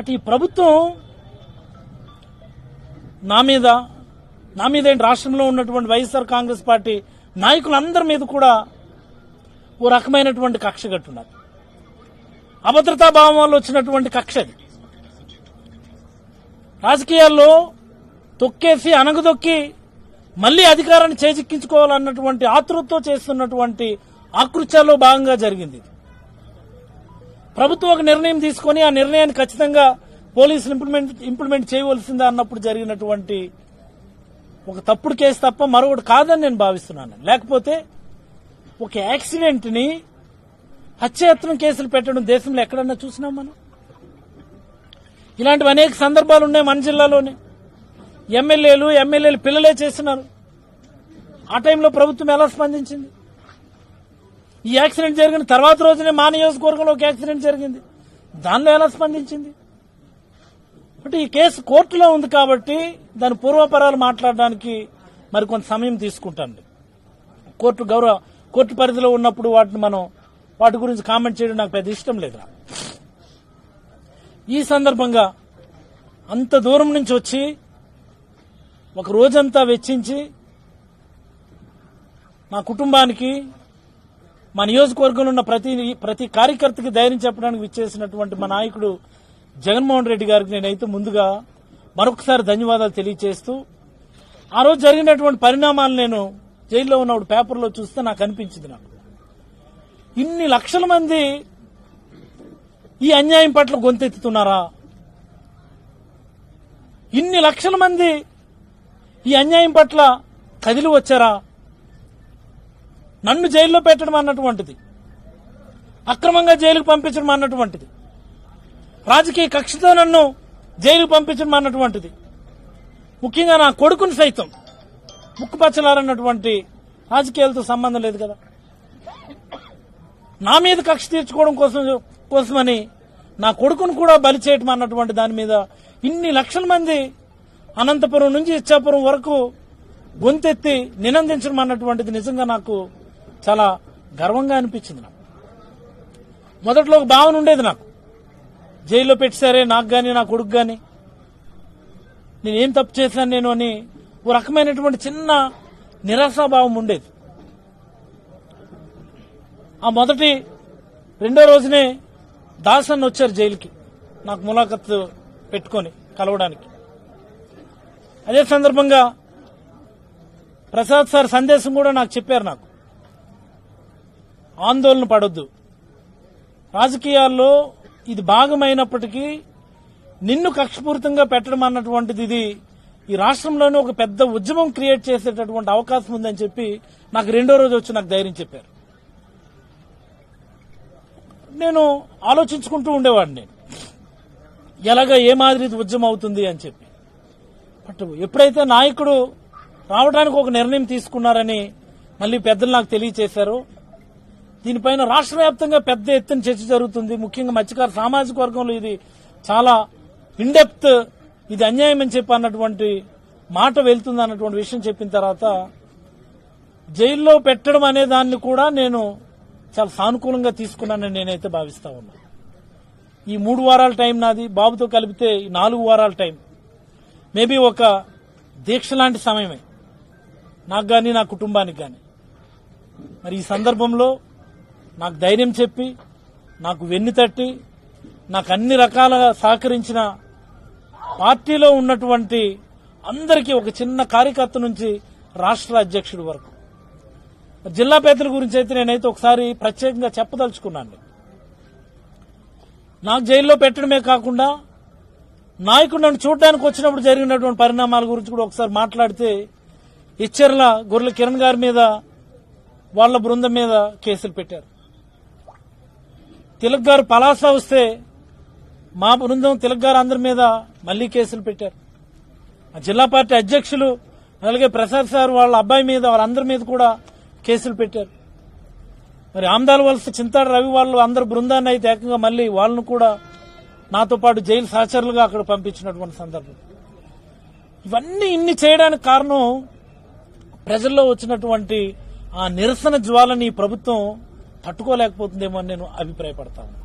But ఈ ప్రభుత్వం నా మీద ఏంటి రాష్ట్రంలో ఉన్నటువంటి వైఎస్ఆర్ కాంగ్రెస్ పార్టీ నాయకులందరి మీద కూడా ఓ రకమైనటువంటి కక్ష కట్టున్నారు. అభద్రతా భావం వల్ల వచ్చినటువంటి కక్ష అది. రాజకీయాల్లో తొక్కేసి అనగదొక్కి మళ్లీ అధికారాన్ని చేజిక్కించుకోవాలన్నటువంటి ఆతృతతో చేస్తున్నటువంటి ఆకృత్యాల్లో భాగంగా జరిగింది. ప్రభుత్వం ఒక నిర్ణయం తీసుకుని ఆ నిర్ణయాన్ని ఖచ్చితంగా పోలీసులు ఇంప్లిమెంట్ చేయవలసిందే అన్నప్పుడు జరిగినటువంటి ఒక తప్పుడు కేసు తప్ప మరొకటి కాదని నేను భావిస్తున్నాను. లేకపోతే ఒక యాక్సిడెంట్ ని హత్యాయత్నం కేసులు పెట్టడం దేశంలో ఎక్కడన్నా చూసినాం మనం? ఇలాంటివి అనేక సందర్భాలు ఉన్నాయి మన జిల్లాలోనే. ఎమ్మెల్యేలు పిల్లలే చేస్తున్నారు. ఆ టైంలో ప్రభుత్వం ఎలా స్పందించింది? ఈ యాక్సిడెంట్ జరిగిన తర్వాత రోజునే మా నియోజకవర్గంలో ఒక యాక్సిడెంట్ జరిగింది, దానిలో ఎలా స్పందించింది? అంటే ఈ కేసు కోర్టులో ఉంది కాబట్టి దాని పూర్వపరాలు మాట్లాడడానికి మరి కొంత సమయం తీసుకుంటాను. కోర్టు పరిధిలో ఉన్నప్పుడు వాటి గురించి కామెంట్ చేయడం నాకు పెద్ద ఇష్టం లేదు. ఈ సందర్భంగా అంత దూరం నుంచి వచ్చి ఒక రోజంతా వెచ్చించి మా కుటుంబానికి, మా నియోజకవర్గంలో ఉన్న ప్రతి కార్యకర్తకి ధైర్యం చెప్పడానికి విచ్చేసినటువంటి మా నాయకుడు జగన్మోహన్ రెడ్డి గారికి నేనైతే ముందుగా మరొకసారి ధన్యవాదాలు తెలియజేస్తూ, ఆ రోజు జరిగినటువంటి పరిణామాలు నేను జైల్లో ఉన్నప్పుడు పేపర్లో చూస్తే నాకు అనిపించింది, ఇన్ని లక్షల మంది ఈ అన్యాయం పట్ల గొంతెత్తుతున్నారా? ఇన్ని లక్షల మంది ఈ అన్యాయం పట్ల కదిలి వచ్చారా? నన్ను జైల్లో పెట్టడం అన్నటువంటిది, అక్రమంగా జైలుకు పంపించడం అన్నటువంటిది, రాజకీయ కక్షతో నన్ను జైలుకు పంపించడం అన్నటువంటిది, ముఖ్యంగా నా కొడుకుని సైతం ముక్కుపచ్చలారన్నటువంటి రాజకీయాలతో సంబంధం లేదు కదా. నా మీద కక్ష తీర్చుకోవడం కోసమని నా కొడుకును కూడా బలి చేయటం అన్నటువంటి దాని మీద ఇన్ని లక్షల మంది అనంతపురం నుంచి ఇచ్చాపురం వరకు గొంతెత్తి నినందించడం అన్నటువంటిది నిజంగా నాకు చాలా గర్వంగా అనిపించింది. మొదట్లో ఒక భావన ఉండేది, నాకు జైల్లో పెట్టారే నాకు గాని నా కొడుకు గాని, నేనేం తప్పు చేశాను నేను అని ఓ రకమైనటువంటి చిన్న నిరాశాభావం ఉండేది. ఆ రెండో రోజునే దాసన్ వచ్చారు జైలుకి నాకు ములాఖత్ పెట్టుకొని కలవడానికి. అదే సందర్భంగా ప్రసాద్ సార్ సందేశం కూడా నాకు చెప్పారు, నాకు ఆందోళన పడొద్దు, రాజకీయాల్లో ఇది భాగమైనప్పటికీ నిన్ను కక్షపూరితంగా పెట్టడం అన్నటువంటిది ఇది ఈ రాష్ట్రంలోనే ఒక పెద్ద ఉద్యమం క్రియేట్ చేసేటటువంటి అవకాశం ఉందని చెప్పి నాకు రెండో రోజు వచ్చి నాకు ధైర్యం చెప్పారు. నేను ఆలోచించుకుంటూ ఉండేవాడిని, ఎలాగా ఏ మాదిరి ఉద్యమం అవుతుంది అని చెప్పి. బట్ ఎప్పుడైతే నాయకుడు రావడానికి ఒక నిర్ణయం తీసుకున్నారని మళ్లీ పెద్దలు నాకు తెలియచేశారు, దీనిపైన రాష్ట్ర వ్యాప్తంగా పెద్ద ఎత్తున చర్చ జరుగుతుంది. ముఖ్యంగా మత్స్యకార సామాజిక వర్గంలో ఇది చాలా ఇన్డెప్త్, ఇది అన్యాయం అని చెప్పి అన్నటువంటి మాట వెళ్తుంది అన్నటువంటి విషయం చెప్పిన తర్వాత జైల్లో పెట్టడం అనే దాన్ని కూడా నేను చాలా సానుకూలంగా తీసుకున్నానని నేనైతే భావిస్తా ఉన్నా. ఈ 3 వారాల టైం నాది, బాబుతో కలిపితే 4 వారాల టైం, మేబీ ఒక దీక్ష లాంటి సమయమే నాకు గాని నా కుటుంబానికి గాని. మరి ఈ సందర్భంలో నాకు ధైర్యం చెప్పి, నాకు వెన్ను తట్టి, నాకు అన్ని రకాలుగా సహకరించిన పార్టీలో ఉన్నటువంటి అందరికీ, ఒక చిన్న కార్యకర్త నుంచి రాష్ట్ర అధ్యక్షుడి వరకు, జిల్లా పెద్దల గురించి అయితే నేనైతే ఒకసారి ప్రత్యేకంగా చెప్పదలుచుకున్నాను. నాకు జైల్లో పెట్టడమే కాకుండా నాయకుడు నన్ను చూడడానికి వచ్చినప్పుడు జరిగినటువంటి పరిణామాల గురించి కూడా ఒకసారి మాట్లాడితే, ఇచ్చెర్ల గొర్రెల కిరణ్ గారి మీద, వాళ్ల బృందం మీద కేసులు పెట్టారు. తిలక్ గారు పలాస వస్తే మా బృందం తిలక్ గారు అందరి మీద మళ్లీ కేసులు పెట్టారు. జిల్లా పార్టీ అధ్యక్షులు అలాగే ప్రసాద్ సార్ వాళ్ళ అబ్బాయి మీద, వాళ్ళందరి మీద కూడా కేసులు పెట్టారు. మరి ఆమ్దాల వలస చింతాడు రవి వాళ్ళు అందరు బృందాన్ని అయితే ఏకంగా మళ్లీ వాళ్ళను కూడా నాతో పాటు జైలు సహచరులుగా అక్కడ పంపించినటువంటి సందర్భం. ఇవన్నీ ఇన్ని చేయడానికి కారణం ప్రజల్లో వచ్చినటువంటి ఆ నిరసన జ్వాలని ప్రభుత్వం తట్టుకోలేకపోతుందేమో అని నేను అభిప్రాయపడతాను.